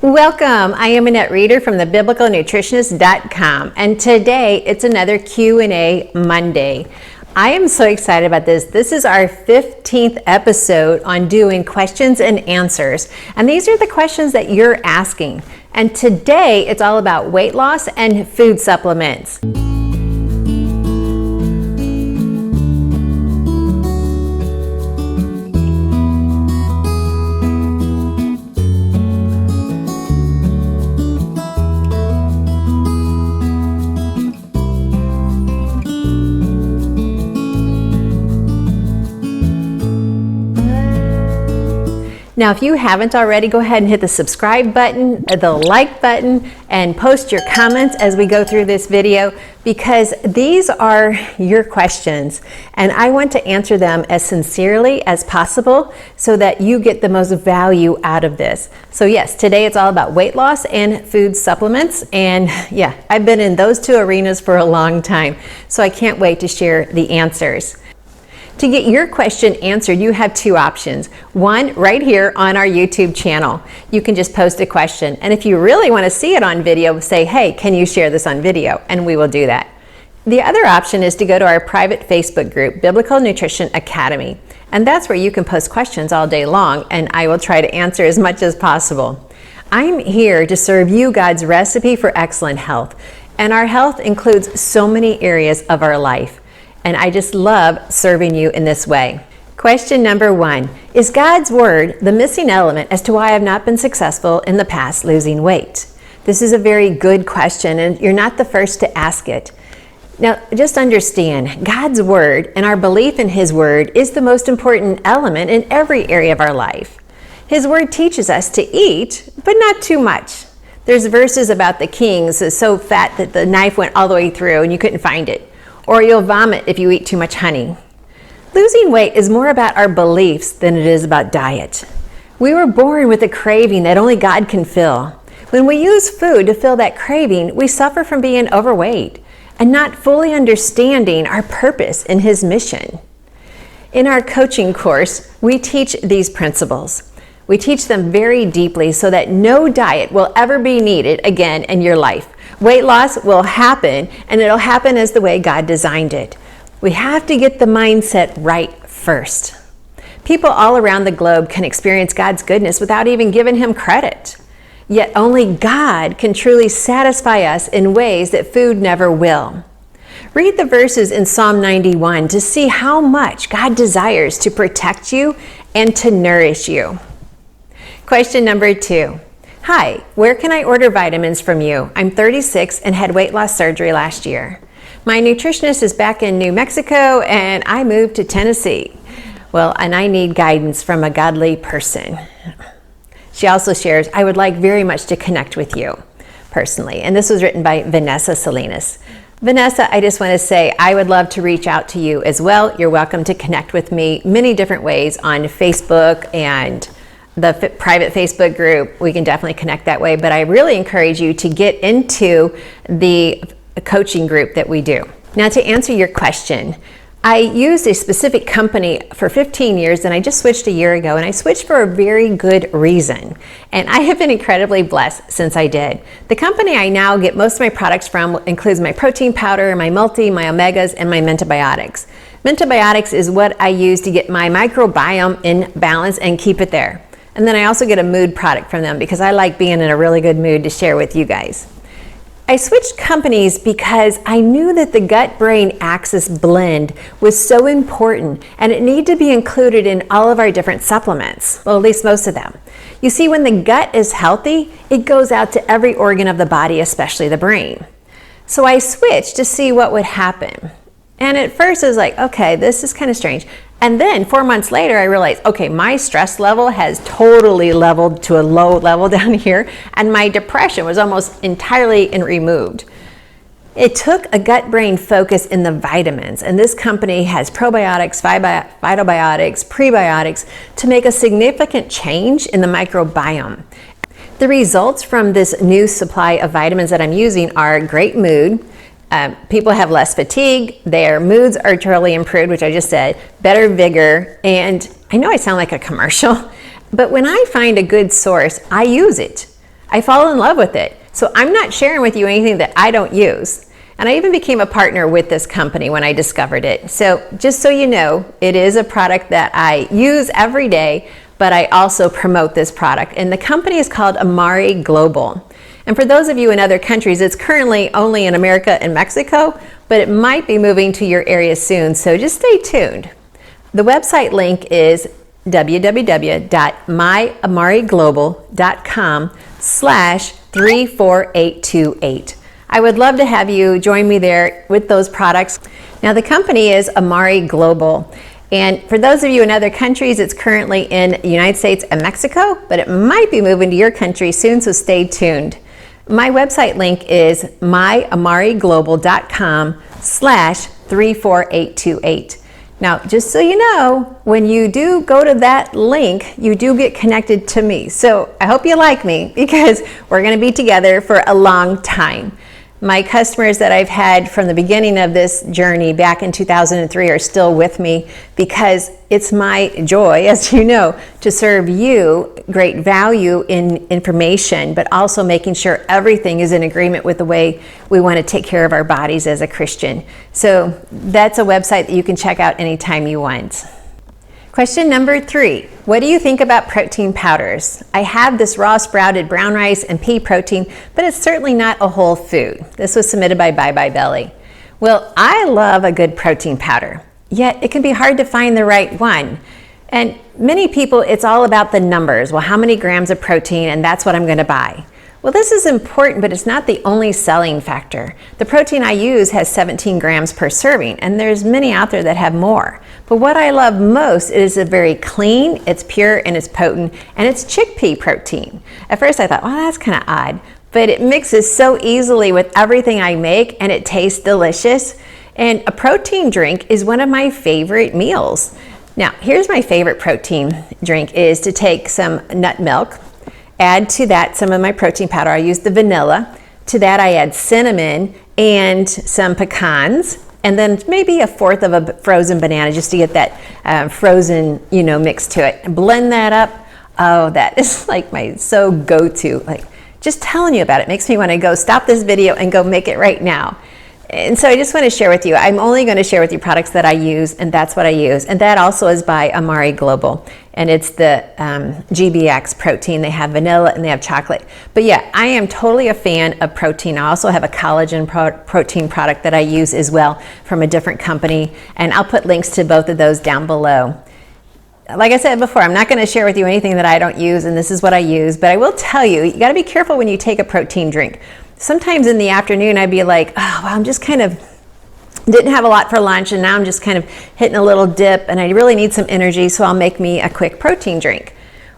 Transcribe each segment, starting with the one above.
Welcome. I am Annette Reeder from the Biblical Nutritionist.com, and today it's another Q&A Monday. I am so excited about this. This is our 15th episode on doing questions and answers, and these are the questions that you're asking. And today it's all about weight loss and food supplements. Now, if you haven't already, go ahead and hit the subscribe button, the like button, and post your comments as we go through this video, because these are your questions, and I want to answer them as sincerely as possible so that you get the most value out of this. So yes, today it's all about weight loss and food supplements, and yeah, I've been in those two arenas for a long time, so I can't wait to share the answers. To get your question answered, you have two options. One, right here on our YouTube channel. You can just post a question. And if you really want to see it on video, say, hey, can you share this on video? And we will do that. The other option is to go to our private Facebook group, Biblical Nutrition Academy. And that's where you can post questions all day long, and I will try to answer as much as possible. I'm here to serve you God's recipe for excellent health. And our health includes so many areas of our life. And I just love serving you in this way. Question number one, is God's word the missing element as to why I've not been successful in the past losing weight? This is a very good question, and you're not the first to ask it. Now, just understand, God's word and our belief in His word is the most important element in every area of our life. His word teaches us to eat, but not too much. There's verses about the kings so fat that the knife went all the way through and you couldn't find it. Or you'll vomit if you eat too much honey. Losing weight is more about our beliefs than it is about diet. We were born with a craving that only God can fill. When we use food to fill that craving, we suffer from being overweight and not fully understanding our purpose in His mission. In our coaching course, we teach these principles. We teach them very deeply so that no diet will ever be needed again in your life. Weight loss will happen, and it'll happen as the way God designed it. We have to get the mindset right first. People all around the globe can experience God's goodness without even giving Him credit. Yet only God can truly satisfy us in ways that food never will. Read the verses in Psalm 91 to see how much God desires to protect you and to nourish you. Question number two. Hi, where can I order vitamins from you? I'm 36 and had weight loss surgery last year. My nutritionist is back in New Mexico and I moved to Tennessee. Well, and I need guidance from a godly person. She also shares, I would like very much to connect with you personally. And this was written by Vanessa Salinas. Vanessa, I just want to say I would love to reach out to you as well. You're welcome to connect with me many different ways on Facebook and the private Facebook group. We can definitely connect that way, but I really encourage you to get into the coaching group that we do. Now, to answer your question, I used a specific company for 15 years and I just switched a year ago, and I switched for a very good reason. And I have been incredibly blessed since I did. The company I now get most of my products from includes my protein powder, my multi, my omegas, and my Mentabiotics. Mentabiotics is what I use to get my microbiome in balance and keep it there. And then I also get a mood product from them because I like being in a really good mood to share with you guys. I switched companies because I knew that the gut-brain axis blend was so important and it needed to be included in all of our different supplements. Well, at least most of them. You see, when the gut is healthy, it goes out to every organ of the body, especially the brain. So I switched to see what would happen. And at first I was like, okay, this is kind of strange. And then 4 months later, I realized, okay, my stress level has totally leveled to a low level down here, and my depression was almost entirely removed. It took a gut-brain focus in the vitamins, and this company has probiotics, phytobiotics, prebiotics to make a significant change in the microbiome. The results from this new supply of vitamins that I'm using are great mood. People have less fatigue, their moods are totally improved, which I just said, better vigor, and I know I sound like a commercial, but when I find a good source, I use it. I fall in love with it. So I'm not sharing with you anything that I don't use. And I even became a partner with this company when I discovered it. So just so you know, it is a product that I use every day, but I also promote this product. And the company is called Amari Global. And for those of you in other countries, it's currently only in America and Mexico, but it might be moving to your area soon, so just stay tuned. The website link is www.myamariglobal.com/34828. I would love to have you join me there with those products. Now the company is Amari Global. And for those of you in other countries, it's currently in the United States and Mexico, but it might be moving to your country soon, so stay tuned. My website link is myamariglobal.com/34828. Now, just so you know, when you do go to that link, you do get connected to me. So I hope you like me because we're going to be together for a long time. My customers that I've had from the beginning of this journey back in 2003 are still with me because it's my joy, as you know, to serve you great value in information, but also making sure everything is in agreement with the way we want to take care of our bodies as a Christian. So that's a website that you can check out anytime you want. Question number 3, what do you think about protein powders? I have this raw sprouted brown rice and pea protein, but it's certainly not a whole food. This was submitted by Bye Bye Belly. Well, I love a good protein powder, yet it can be hard to find the right one. And many people, it's all about the numbers. Well, how many grams of protein, and that's what I'm going to buy. Well, this is important, but it's not the only selling factor. The protein I use has 17 grams per serving, and there's many out there that have more. But what I love most is it's very clean, it's pure, and it's potent, and it's chickpea protein. At first I thought, well, that's kind of odd, but it mixes so easily with everything I make, and it tastes delicious. And a protein drink is one of my favorite meals. Now, here's my favorite protein drink is to take some nut milk, add to that some of my protein powder. I use the vanilla. To that I add cinnamon and some pecans, and then maybe a fourth of a frozen banana just to get that frozen, mix to it. And blend that up. Oh, that is like my go-to. Like just telling you about it makes me want to go stop this video and go make it right now. And so I just want to share with you, I'm only going to share with you products that I use, and that's what I use. And that also is by Amari Global. And it's the GBX protein. They have vanilla and they have chocolate. But yeah, I am totally a fan of protein. I also have a collagen protein product that I use as well from a different company. And I'll put links to both of those down below. Like I said before, I'm not going to share with you anything that I don't use, and this is what I use. But I will tell you, you got to be careful when you take a protein drink. Sometimes in the afternoon, I'd be like, oh, well, I'm just kind of didn't have a lot for lunch, and now I'm just kind of hitting a little dip, and I really need some energy, so I'll make me a quick protein drink.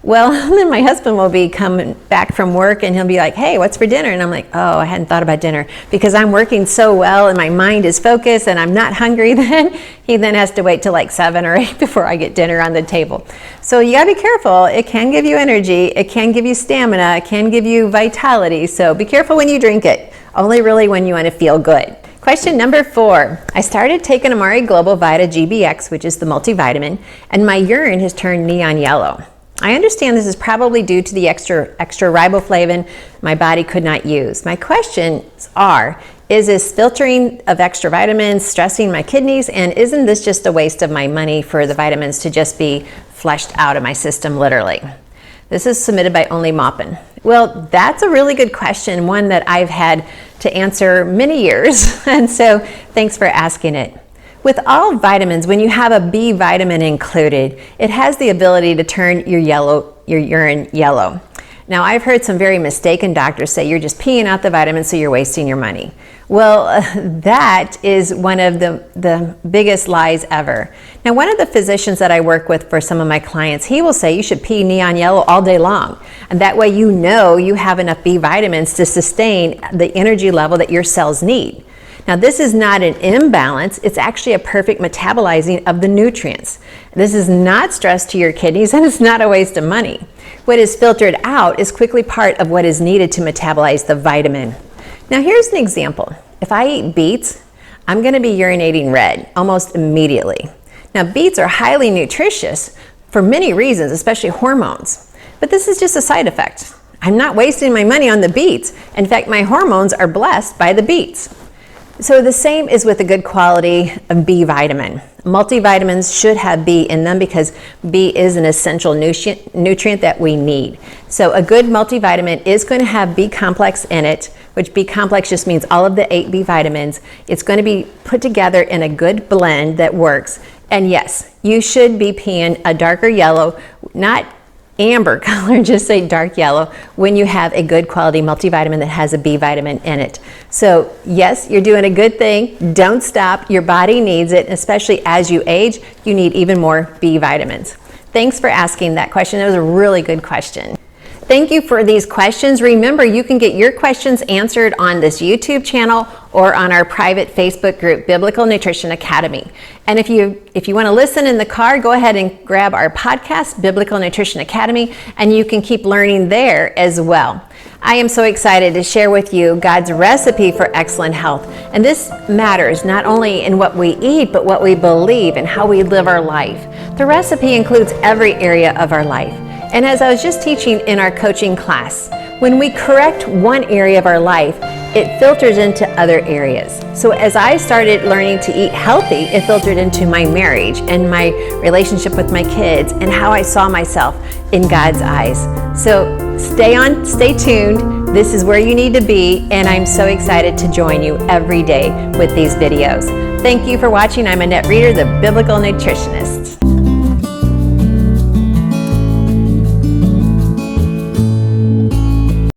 Well, then my husband will be coming back from work, and he'll be like, hey, what's for dinner? And I'm like, oh, I hadn't thought about dinner because I'm working so well, and my mind is focused, and I'm not hungry then. He then has to wait till like 7 or 8 before I get dinner on the table. So you gotta be careful. It can give you energy, it can give you stamina, it can give you vitality, so be careful when you drink it. Only really when you wanna feel good. Question number 4. I started taking Amari Global Vita GBX, which is the multivitamin, and my urine has turned neon yellow. I understand this is probably due to the extra riboflavin my body could not use. My questions are, is this filtering of extra vitamins stressing my kidneys, and isn't this just a waste of my money for the vitamins to just be flushed out of my system literally? This is submitted by Only Moppin. Well, that's a really good question, one that I've had to answer many years, and so thanks for asking it. With all vitamins, when you have a B vitamin included, it has the ability to turn your urine yellow. Now, I've heard some very mistaken doctors say you're just peeing out the vitamins, so you're wasting your money. Well, that is one of the biggest lies ever. Now, one of the physicians that I work with for some of my clients, he will say you should pee neon yellow all day long. And that way you know you have enough B vitamins to sustain the energy level that your cells need. Now, this is not an imbalance. It's actually a perfect metabolizing of the nutrients. This is not stress to your kidneys, and it's not a waste of money. What is filtered out is quickly part of what is needed to metabolize the vitamin. Now, here's an example. If I eat beets, I'm going to be urinating red almost immediately. Now, beets are highly nutritious for many reasons, especially hormones. But this is just a side effect. I'm not wasting my money on the beets. In fact, my hormones are blessed by the beets. So the same is with a good quality of B vitamin. Multivitamins should have B in them because B is an essential nutrient that we need. So a good multivitamin is going to have B complex in it, which B complex just means all of the 8 B vitamins. It's going to be put together in a good blend that works. And yes, you should be peeing a darker yellow, not amber color, just say dark yellow, when you have a good quality multivitamin that has a B vitamin in it. So yes, you're doing a good thing. Don't stop. Your body needs it, especially as you age, you need even more B vitamins. Thanks for asking that question. That was a really good question. Thank you for these questions. Remember, you can get your questions answered on this YouTube channel or on our private Facebook group, Biblical Nutrition Academy. And if you want to listen in the car, go ahead and grab our podcast, Biblical Nutrition Academy, and you can keep learning there as well. I am so excited to share with you God's recipe for excellent health. And this matters not only in what we eat, but what we believe and how we live our life. The recipe includes every area of our life. And as I was just teaching in our coaching class, when we correct one area of our life, it filters into other areas. So as I started learning to eat healthy, it filtered into my marriage and my relationship with my kids and how I saw myself in God's eyes. So stay tuned. This is where you need to be, and I'm so excited to join you every day with these videos. Thank you for watching. I'm Annette Reeder, the Biblical Nutritionist.